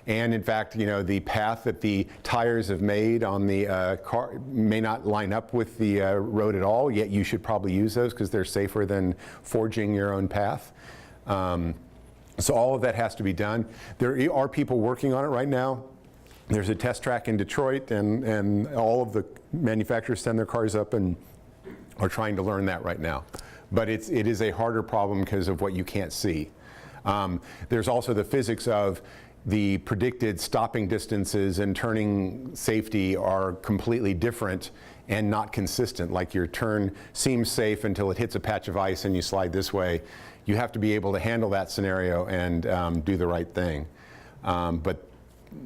And in fact, the path that the tires have made on the car may not line up with the road at all, yet you should probably use those because they're safer than forging your own path. So all of that has to be done. There are people working on it right now. There's a test track in Detroit, and all of the manufacturers send their cars up and are trying to learn that right now. But it is a harder problem because of what you can't see. There's also the physics of the predicted stopping distances and turning safety are completely different and not consistent. Like your turn seems safe until it hits a patch of ice and you slide this way. You have to be able to handle that scenario and do the right thing. But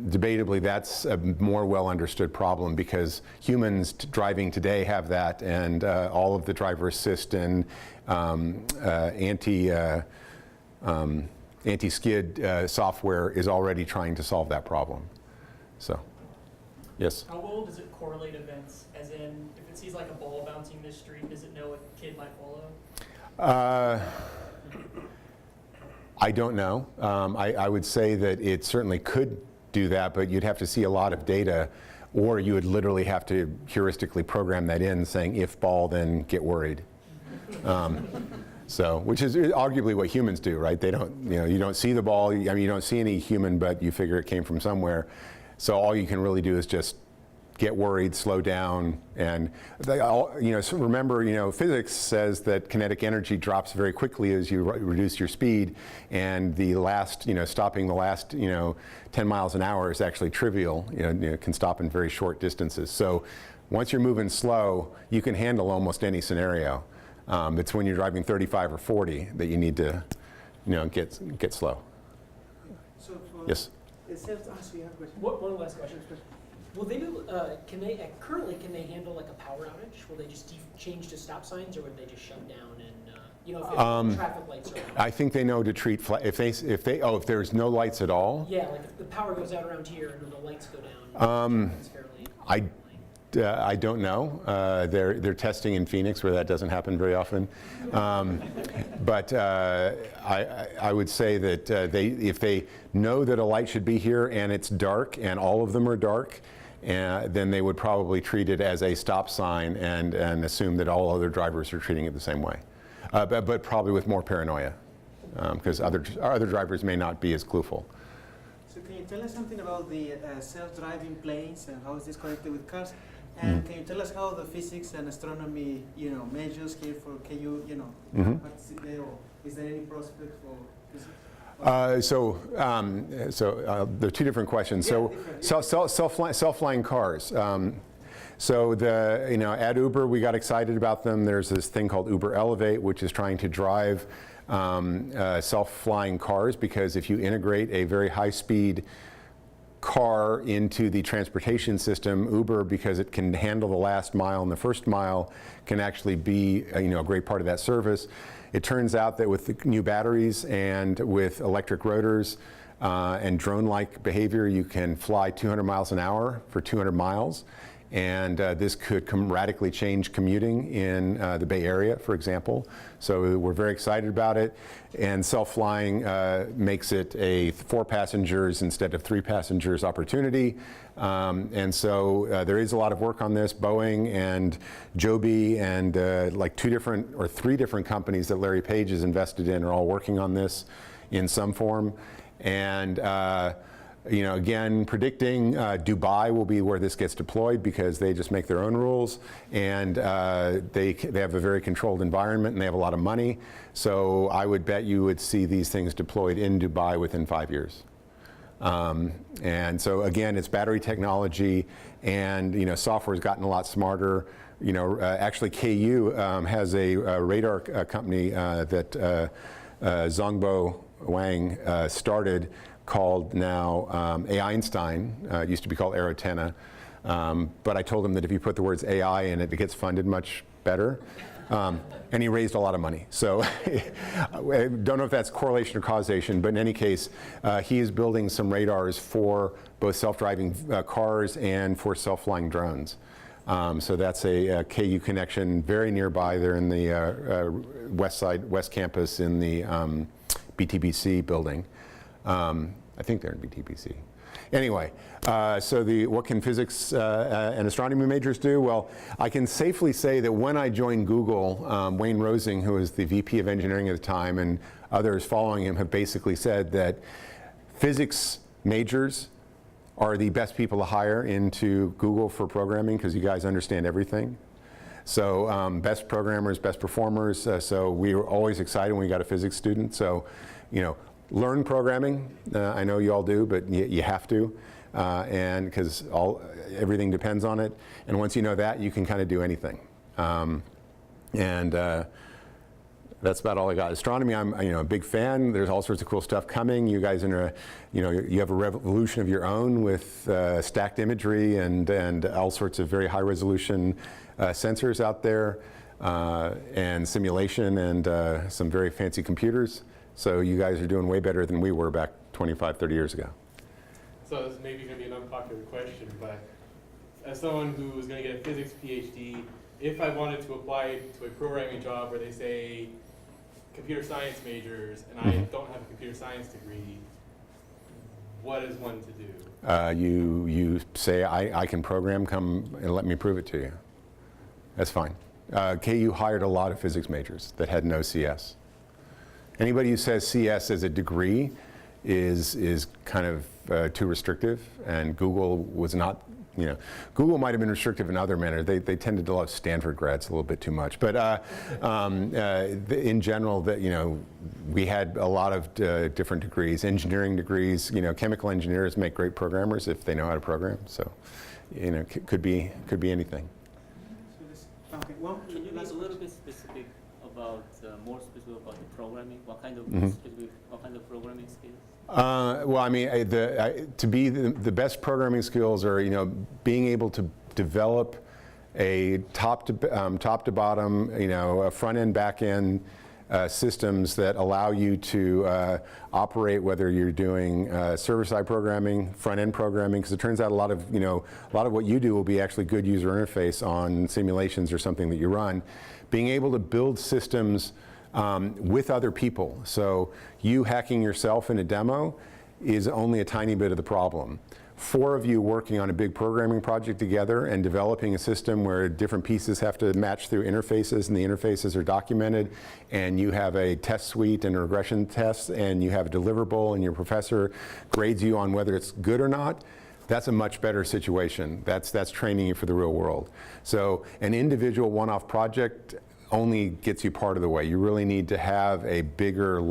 debatably, that's a more well understood problem because humans driving today have that, and all of the driver assist and anti-skid software is already trying to solve that problem. So, yes? How well does it correlate events? As in, if it sees like a ball bouncing this street, does it know a kid might follow? I don't know. I would say that it certainly could do that, but you'd have to see a lot of data, or you would literally have to heuristically program that in, saying if ball, then get worried. So, which is arguably what humans do, right? They don't, you don't see the ball. I mean, you don't see any human, but you figure it came from somewhere. So all you can really do is just get worried, slow down, and so remember, physics says that kinetic energy drops very quickly as you reduce your speed, and the last, stopping the last, 10 miles an hour is actually trivial. Can stop in very short distances. So once you're moving slow, you can handle almost any scenario. It's when you're driving 35 or 40 that you need to, get slow. So Yes. One last question. Will they do? Currently can they handle like a power outage? Will they just change to stop signs, or would they just shut down and if traffic lights are on? I think they know to treat if there's no lights at all. Yeah, like if the power goes out around here and the lights go down. It's fairly. I don't know. They're testing in Phoenix where that doesn't happen very often. But I would say that if they know that a light should be here and it's dark and all of them are dark, then they would probably treat it as a stop sign and assume that all other drivers are treating it the same way. But probably with more paranoia, because other drivers may not be as clueful. So can you tell us something about the self-driving planes and how is this connected with cars? And can you tell us how the physics and astronomy, measures here for, can you, participate, or is there any prospect for physics? So there are two different questions. Self-flying cars. So at Uber, we got excited about them. There's this thing called Uber Elevate, which is trying to drive self-flying cars, because if you integrate a very high-speed car into the transportation system. Uber, because it can handle the last mile and the first mile, can actually be a great part of that service. It turns out that with the new batteries and with electric rotors and drone-like behavior, you can fly 200 miles an hour for 200 miles. And this could radically change commuting in the Bay Area, for example. So we're very excited about it. And self-flying makes it a 4 passengers instead of 3 passengers opportunity. And so there is a lot of work on this. Boeing and Joby and like 2 different or 3 different companies that Larry Page is invested in are all working on this in some form. And again, predicting Dubai will be where this gets deployed because they just make their own rules, and they have a very controlled environment and they have a lot of money. So I would bet you would see these things deployed in Dubai within 5 years. And so again, it's battery technology, and software has gotten a lot smarter. Actually, KU has a radar company that Zhongbo Wang started, called now AI Einstein. It used to be called Aerotenna. But I told him that if you put the words AI in it, it gets funded much better. And he raised a lot of money. So I don't know if that's correlation or causation, but in any case, he is building some radars for both self-driving cars and for self-flying drones. So that's a KU connection very nearby. They're in the West Campus in the BTBC building. I think they're in BTBC. Anyway, so what can physics and astronomy majors do? Well, I can safely say that when I joined Google, Wayne Rosing, who was the VP of engineering at the time, and others following him have basically said that physics majors are the best people to hire into Google for programming because you guys understand everything. So best programmers, best performers. So we were always excited when we got a physics student. So, learn programming. I know you all do, but you have to, and because everything depends on it. And once you know that, you can kind of do anything. That's about all I got. Astronomy, I'm a big fan. There's all sorts of cool stuff coming. You guys are you have a revolution of your own with stacked imagery and all sorts of very high resolution sensors out there, and simulation and some very fancy computers. So you guys are doing way better than we were back 25, 30 years ago. So this may be going to be an unpopular question, but as someone who's going to get a physics PhD, if I wanted to apply to a programming job where they say computer science majors and I don't have a computer science degree, what is one to do? You say, I can program, come and let me prove it to you. That's fine. KU hired a lot of physics majors that had no CS. Anybody who says CS as a degree is kind of too restrictive, and Google was not, Google might have been restrictive in other manners. They tended to love Stanford grads a little bit too much. But in general, we had a lot of different degrees, engineering degrees. Chemical engineers make great programmers if they know how to program. So, could be anything. Okay, Can you be a little bit specific about more specific about the programming? What kind of programming skills? Well, I mean, to be the best programming skills are being able to develop a top to bottom, a front end, back end systems that allow you to operate, whether you're doing server side programming, front end programming, because it turns out a lot of what you do will be actually good user interface on simulations or something that you run. Being able to build systems with other people. So you hacking yourself in a demo is only a tiny bit of the problem. 4 of you working on a big programming project together and developing a system where different pieces have to match through interfaces, and the interfaces are documented, and you have a test suite and regression tests, and you have a deliverable, and your professor grades you on whether it's good or not. That's a much better situation. That's training you for the real world. So an individual one-off project only gets you part of the way. You really need to have a bigger,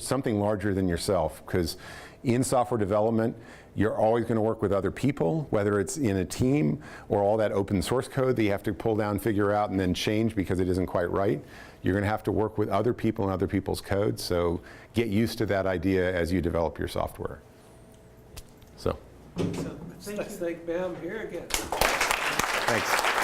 something larger than yourself, because in software development, you're always going to work with other people, whether it's in a team or all that open source code that you have to pull down, figure out, and then change because it isn't quite right. You're going to have to work with other people and other people's code, so get used to that idea as you develop your software. So. So, thank you. Let's thank Bam here again. Thanks.